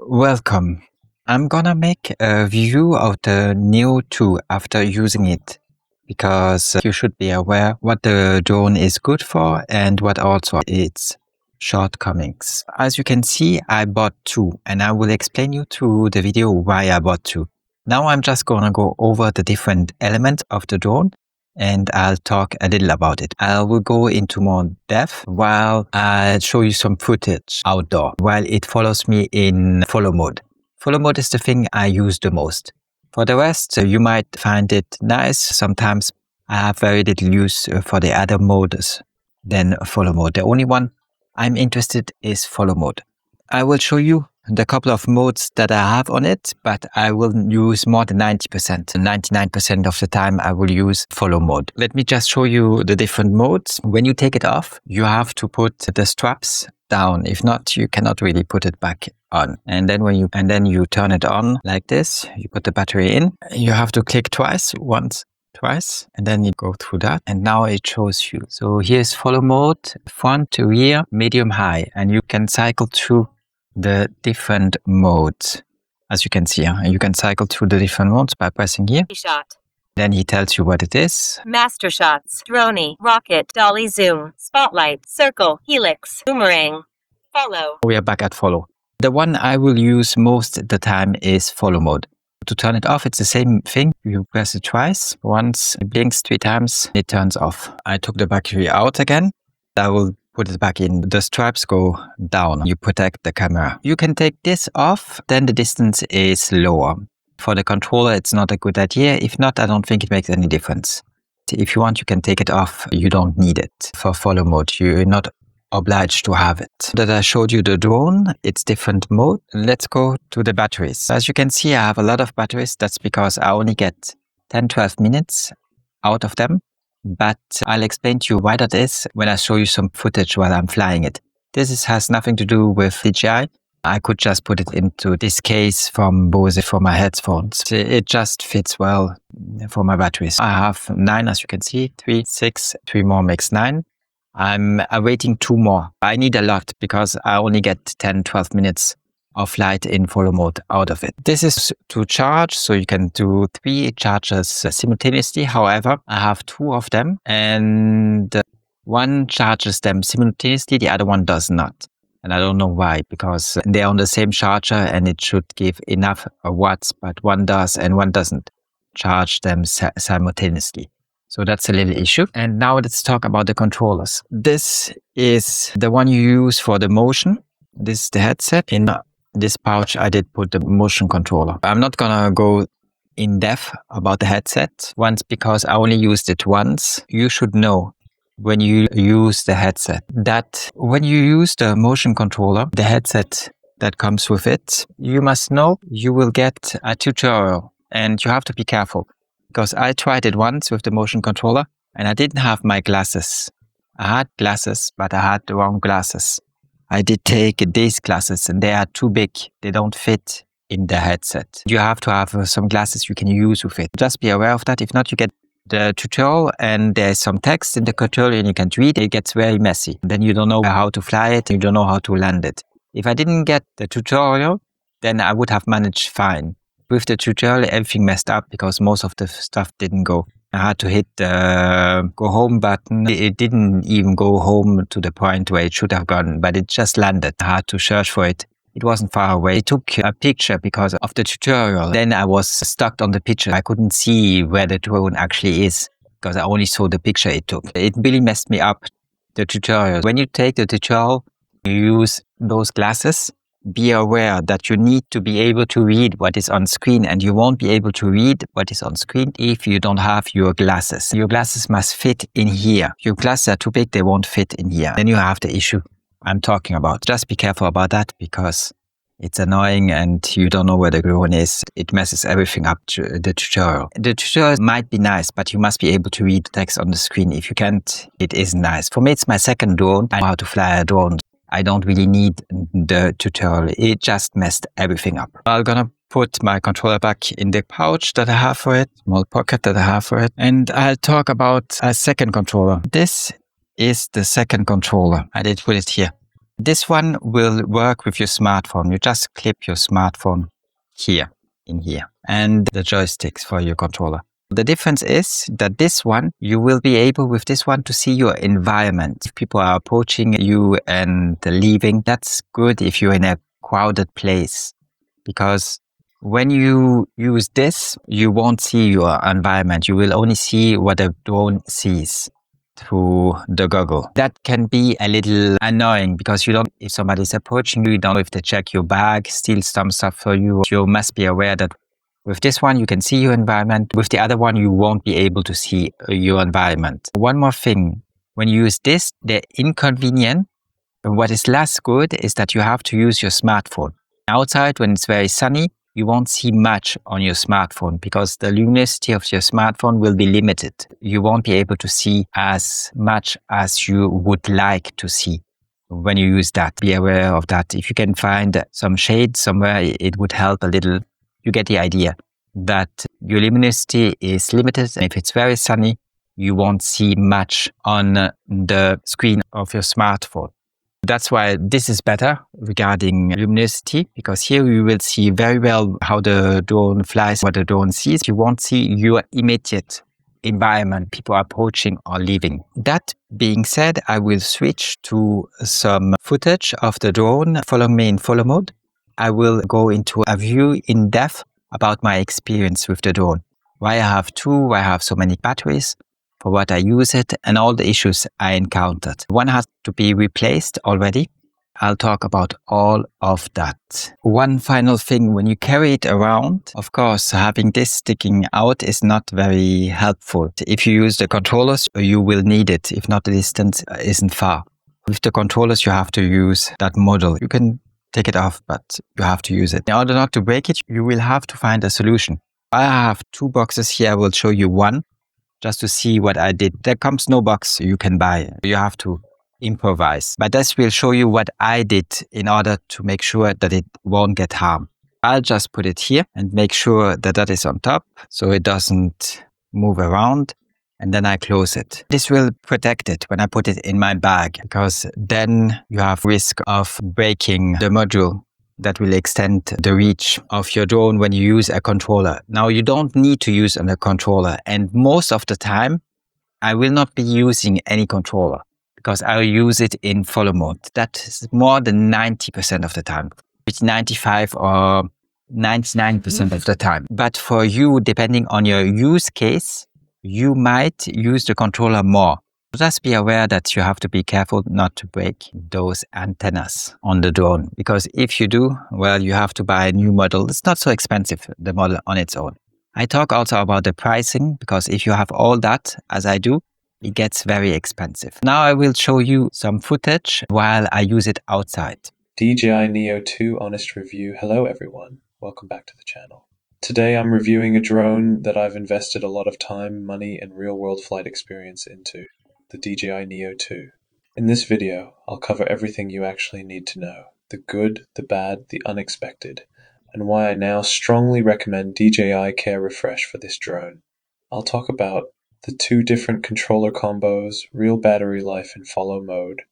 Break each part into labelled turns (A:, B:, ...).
A: Welcome. I'm gonna make a review of the Neo 2 after using it, because you should be aware what the drone is good for and what also its shortcomings. As you can see, I bought two, and I will explain you through the video why I bought two. Now I'm just gonna go over the different elements of the drone, and I'll talk a little about it. I will go into more depth while I'll show you some footage outdoor while it follows me in follow mode. Follow mode is the thing I use the most. For the rest, you might find it nice. Sometimes I have very little use for the other modes than follow mode. The only one I'm interested is follow mode. I will show you the couple of modes that I have on it, but I will use more than 90%. 99% of the time I will use follow mode. Let me just show you the different modes. When you take it off, you have to put the straps down. If not, you cannot really put it back on. And then when you turn it on like this, you put the battery in. You have to click twice, twice, and then you go through that, and now it shows you. So here's follow mode, front to rear, medium, high, and you can cycle through the different modes. As you can see, you can cycle through the different modes by pressing here.
B: Shot.
A: Then he tells you what it is.
B: Master shots. Droney. Rocket. Dolly zoom. Spotlight. Circle. Helix. Boomerang. Follow.
A: We are back at follow. The one I will use most of the time is follow mode. To turn it off, it's the same thing. You press it twice. Once it blinks 3 times, it turns off. I took the battery out again. I will put it back in. The straps go down. You protect the camera. You can take this off, then the distance is lower. For the controller, it's not a good idea. If not, I don't think it makes any difference. If you want, you can take it off. You don't need it. For follow mode, you're not obliged to have it. That I showed you the drone, it's different mode. Let's go to the batteries. As you can see, I have a lot of batteries. That's because I only get 10-12 minutes out of them. But I'll explain to you why that is when I show you some footage while I'm flying it. This has nothing to do with DJI. I could just put it into this case from Bose for my headphones. It just fits well for my batteries. I have 9, as you can see, 3, 6, 3 more makes 9. I'm awaiting 2 more. I need a lot because I only get 10-12 minutes of flight in follow mode out of it. This is to charge, so you can do 3 charges simultaneously. However, I have 2 of them, and one charges them simultaneously, the other one does not. And I don't know why, because they're on the same charger and it should give enough watts, but one does and one doesn't charge them simultaneously. So that's a little issue. And now let's talk about the controllers. This is the one you use for the motion. This is the headset. In this pouch, I did put the motion controller. I'm not gonna go in depth about the headset once because I only used it once. You should know when you use the headset that when you use the motion controller, the headset that comes with it, you must know you will get a tutorial and you have to be careful because I tried it once with the motion controller and I didn't have my glasses. I had glasses, but I had the wrong glasses. I did take these glasses and they are too big. They don't fit in the headset. You have to have some glasses you can use with it. Just be aware of that. If not, you get the tutorial and there's some text in the tutorial and you can't read it. It gets very messy. Then you don't know how to fly it. You don't know how to land it. If I didn't get the tutorial, then I would have managed fine. With the tutorial, everything messed up because most of the stuff didn't go. I had to hit the go home button. It didn't even go home to the point where it should have gone, but it just landed. I had to search for it. It wasn't far away. It took a picture because of the tutorial. Then I was stuck on the picture. I couldn't see where the drone actually is because I only saw the picture it took. It really messed me up, the tutorial. When you take the tutorial, you use those glasses. Be aware that you need to be able to read what is on screen, and you won't be able to read what is on screen if you don't have your glasses. Your glasses must fit in here. If your glasses are too big, they won't fit in here. Then you have the issue I'm talking about. Just be careful about that because it's annoying and you don't know where the drone is. It messes everything up, the tutorial. The tutorial might be nice, but you must be able to read the text on the screen. If you can't, it isn't nice. For me, it's my second drone. I know how to fly a drone. I don't really need the tutorial. It just messed everything up. I'm gonna put my controller back in the pouch that I have for it, small pocket that I have for it. And I'll talk about a second controller. This is the second controller. I did put it here. This one will work with your smartphone. You just clip your smartphone here, in here, and the joysticks for your controller. The difference is that this one, you will be able with this one to see your environment. If people are approaching you and leaving, that's good if you're in a crowded place. Because when you use this, you won't see your environment. You will only see what the drone sees through the goggle. That can be a little annoying because you don't, if somebody's approaching you, you don't know if they check your bag, steal some stuff for you. You must be aware that with this one, you can see your environment. With the other one, you won't be able to see your environment. One more thing, when you use this, the inconvenient, what is less good is that you have to use your smartphone. Outside, when it's very sunny, you won't see much on your smartphone because the luminosity of your smartphone will be limited. You won't be able to see as much as you would like to see when you use that. Be aware of that. If you can find some shade somewhere, it would help a little. You get the idea that your luminosity is limited. And if it's very sunny, you won't see much on the screen of your smartphone. That's why this is better regarding luminosity, because here you will see very well how the drone flies, what the drone sees. You won't see your immediate environment, people approaching or leaving. That being said, I will switch to some footage of the drone. Follow me in follow mode. I will go into a view in depth about my experience with the drone. Why I have two, why I have so many batteries, for what I use it, and all the issues I encountered. One has to be replaced already. I'll talk about all of that. One final thing, when you carry it around, of course, having this sticking out is not very helpful. If you use the controllers, you will need it. If not, the distance isn't far. With the controllers, you have to use that module. You can take it off, but you have to use it. In order not to break it, you will have to find a solution. I have two boxes here. I will show you one just to see what I did. There comes no box you can buy. You have to improvise. But this will show you what I did in order to make sure that it won't get harmed. I'll just put it here and make sure that that is on top so it doesn't move around. And then I close it. This will protect it when I put it in my bag, because then you have risk of breaking the module that will extend the reach of your drone when you use a controller. Now, you don't need to use a controller, and most of the time I will not be using any controller because I'll use it in follow mode. That's more than 90% of the time. It's 95 or 99% of the time. But for you, depending on your use case, you might use the controller more. Just be aware that you have to be careful not to break those antennas on the drone, because if you do, well, you have to buy a new model. It's not so expensive, the model on its own. I talk also about the pricing, because if you have all that, as I do, it gets very expensive. Now I will show you some footage while I use it outside.
C: DJI Neo 2 Honest Review. Hello everyone, welcome back to the channel. Today I'm reviewing a drone that I've invested a lot of time, money, and real-world flight experience into, the DJI Neo 2. In this video, I'll cover everything you actually need to know, the good, the bad, the unexpected, and why I now strongly recommend DJI Care Refresh for this drone. I'll talk about the two different controller combos, real battery life in follow mode,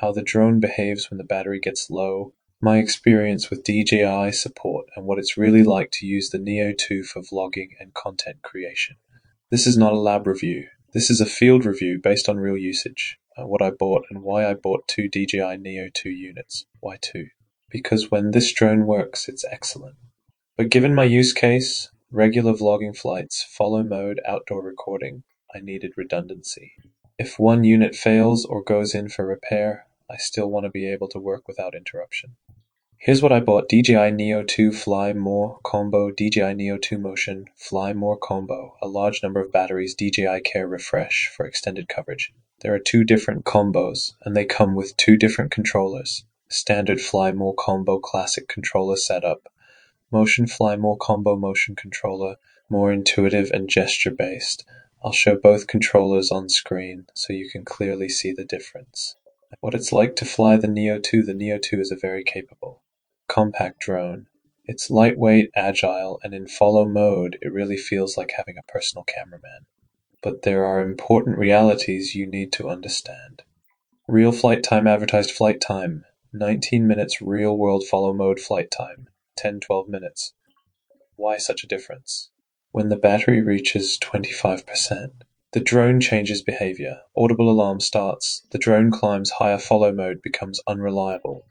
C: how the drone behaves when the battery gets low, my experience with DJI support, and what it's really like to use the Neo 2 for vlogging and content creation. This is not a lab review. This is a field review based on real usage, what I bought and why I bought two DJI Neo 2 units. Why two? Because when this drone works, it's excellent. But given my use case, regular vlogging flights, follow mode, outdoor recording, I needed redundancy. If one unit fails or goes in for repair, I still want to be able to work without interruption. Here's what I bought: DJI Neo 2 Fly More Combo, DJI Neo 2 Motion, Fly More Combo, a large number of batteries, DJI Care Refresh for extended coverage. There are two different combos, and they come with two different controllers. Standard Fly More Combo Classic controller setup. Motion Fly More Combo Motion controller, more intuitive and gesture-based. I'll show both controllers on screen so you can clearly see the difference. What it's like to fly the Neo 2. The Neo 2 is a very capable, compact drone. It's lightweight, agile, and in follow mode, it really feels like having a personal cameraman. But there are important realities you need to understand. Real flight time, advertised flight time, 19 minutes real-world follow mode flight time, 10-12 minutes. Why such a difference? When the battery reaches 25%, the drone changes behavior. Audible alarm starts. The drone climbs higher follow mode, becomes unreliable.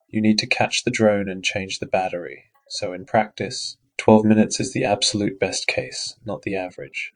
C: You need to catch the drone and change the battery. So in practice, 12 minutes is the absolute best case, not the average.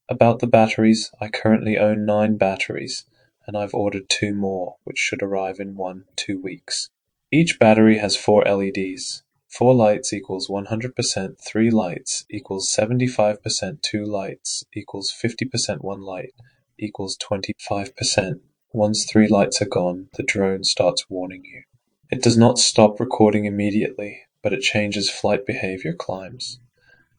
C: About the batteries, I currently own 9 batteries, and I've ordered 2 more, which should arrive in 1-2 weeks. Each battery has 4 LEDs. 4 lights equals 100%, 3 lights equals 75%, 2 lights equals 50%, 1 light equals 25%. Once 3 lights are gone, the drone starts warning you. It does not stop recording immediately, but it changes flight behavior, climbs,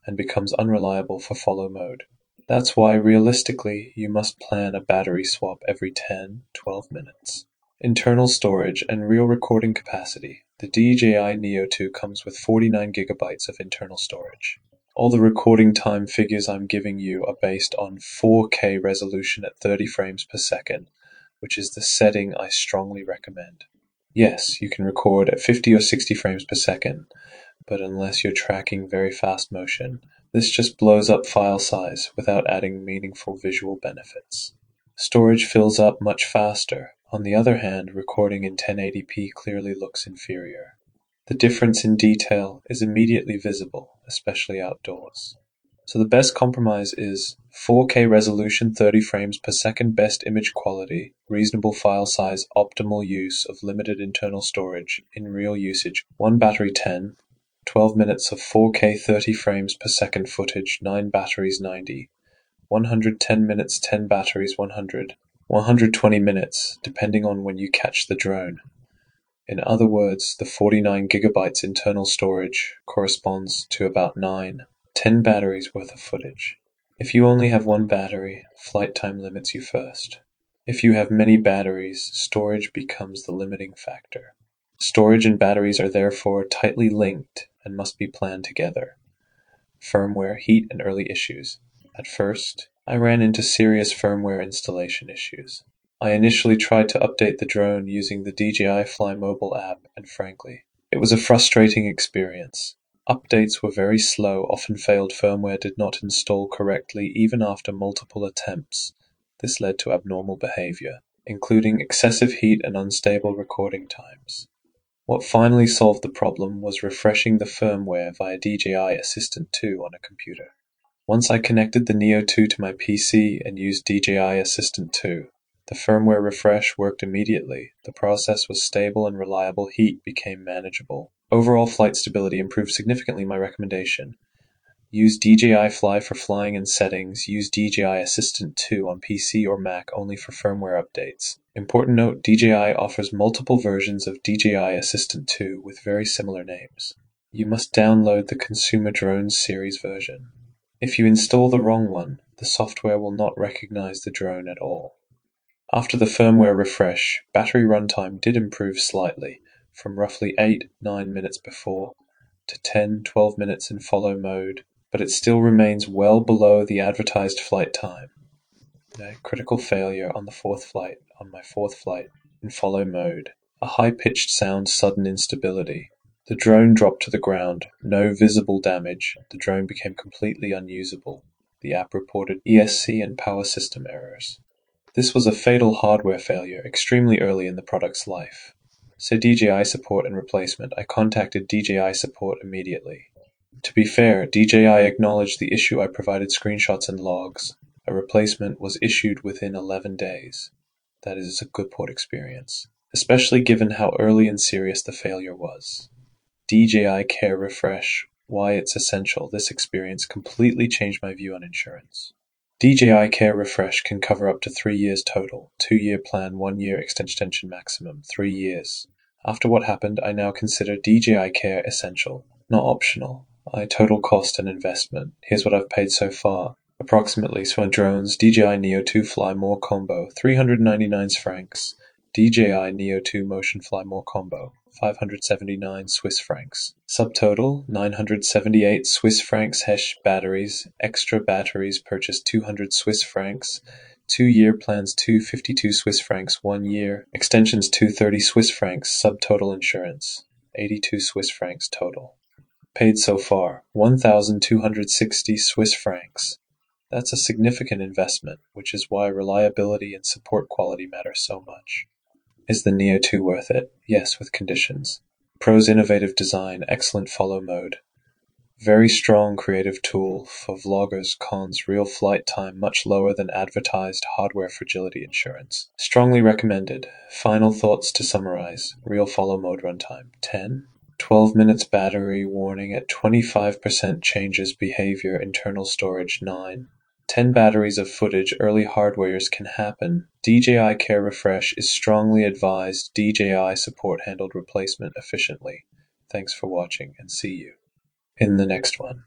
C: and becomes unreliable for follow mode. That's why, realistically, you must plan a battery swap every 10-12 minutes. Internal storage and real recording capacity. The DJI Neo 2 comes with 49 gigabytes of internal storage. All the recording time figures I'm giving you are based on 4K resolution at 30 frames per second, which is the setting I strongly recommend. Yes, you can record at 50 or 60 frames per second, but unless you're tracking very fast motion, this just blows up file size without adding meaningful visual benefits. Storage fills up much faster. On the other hand, recording in 1080p clearly looks inferior. The difference in detail is immediately visible, especially outdoors. So the best compromise is 4K resolution, 30 frames per second, best image quality, reasonable file size, optimal use of limited internal storage, in real usage, 1 battery 10, 12 minutes of 4K 30 frames per second footage, 9 batteries 90, 110 minutes 10 batteries 100, 120 minutes, depending on when you catch the drone. In other words, the 49 gigabytes internal storage corresponds to about 10 batteries worth of footage. If you only have 1 battery, flight time limits you first. If you have many batteries, storage becomes the limiting factor. Storage and batteries are therefore tightly linked and must be planned together. Firmware, heat, and early issues. At first, I ran into serious firmware installation issues. I initially tried to update the drone using the DJI Fly mobile app, and frankly, it was a frustrating experience. Updates were very slow, often failed, firmware did not install correctly even after multiple attempts. This led to abnormal behavior, including excessive heat and unstable recording times. What finally solved the problem was refreshing the firmware via DJI Assistant 2 on a computer. Once I connected the Neo 2 to my PC and used DJI Assistant 2, the firmware refresh worked immediately, the process was stable and reliable, heat became manageable. Overall flight stability improved significantly. My recommendation: use DJI Fly for flying and settings, use DJI Assistant 2 on PC or Mac only for firmware updates. Important note, DJI offers multiple versions of DJI Assistant 2 with very similar names. You must download the Consumer Drones series version. If you install the wrong one, the software will not recognize the drone at all. After the firmware refresh, battery runtime did improve slightly, from roughly 8-9 minutes before to 10-12 minutes in follow mode, but it still remains well below the advertised flight time. Critical failure on my fourth flight in follow mode. A high-pitched sound, sudden instability. The drone dropped to the ground, no visible damage, the drone became completely unusable. The app reported ESC and power system errors. This was a fatal hardware failure extremely early in the product's life. So DJI support and replacement. I contacted DJI support immediately. To be fair, DJI acknowledged the issue. I provided screenshots and logs. A replacement was issued within 11 days. That is a good port experience, especially given how early and serious the failure was. DJI Care Refresh. Why it's essential. This experience completely changed my view on insurance. DJI Care Refresh can cover up to 3 years total, 2-year plan, 1-year extension maximum, 3 years. After what happened, I now consider DJI Care essential, not optional. Total cost and investment. Here's what I've paid so far. Approximately for drones, DJI Neo 2 Fly More Combo, 399 francs. DJI Neo 2 Motion Fly More Combo, 579 Swiss francs. Subtotal, 978 Swiss francs. Batteries. Extra batteries purchased 200 Swiss francs. 2-year plans 252 Swiss francs 1 year. Extensions 230 Swiss francs subtotal insurance. 82 Swiss francs total. Paid so far 1,260 Swiss francs. That's a significant investment, which is why reliability and support quality matter so much. Is the Neo 2 worth it? Yes, with conditions. Pros: innovative design, excellent follow mode. Very strong creative tool for vloggers. Cons: real flight time much lower than advertised. Hardware fragility insurance. Strongly recommended. Final thoughts to summarize. Real follow mode runtime 10. 12 minutes battery warning at 25% changes behavior. Internal storage 9. 10 batteries of footage. Early hardwares can happen. DJI Care refresh is strongly advised. DJI support handled replacement efficiently. Thanks for watching and see you in the next one.